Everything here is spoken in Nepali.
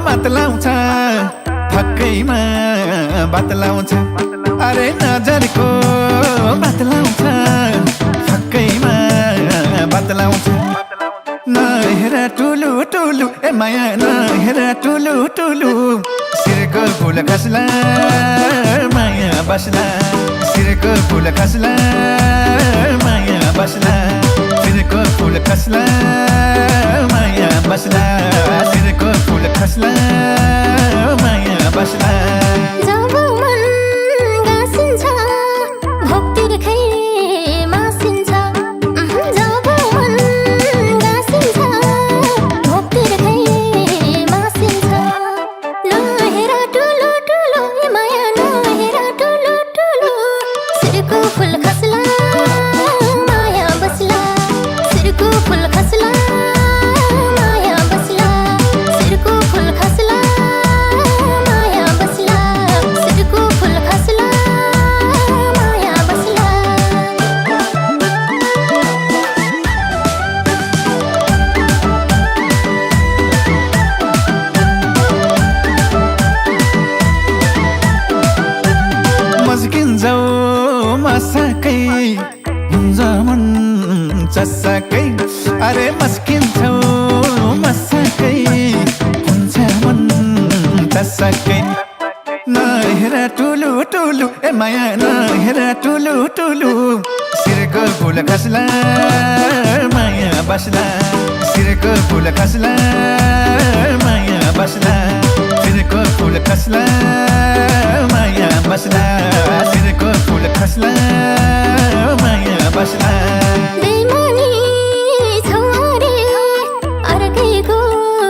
मतलाउँछ फक्कैमा बतलाउँछ अरे नजरको बतलाउँछ फक्कैमा बतलाउँछ नहेर टुलु टुलु ए माया नहेर टुलु टुलु सिरको फुल खस्ला माया बस्ला सिरको फुल खस्ला माया बस्ला सिरको फुल खस्ला माया बस्ला सिरको फुल खस्ला माया बस्ला मस्किन्छौ हुन्छ मन चस्सकै अरे मस्किन्छौ मस्सकै हुन्छ मन चस्सकै नहेर टुलु टुलु ए माया नहेर टुलु टुलु सिरको फुल खस्ला माया बस्ला सिरको फुल खस्ला माया बस्ला सिरको फुल खस्ला माया बस्ला सिरको फुल खस्ला माया बस्ला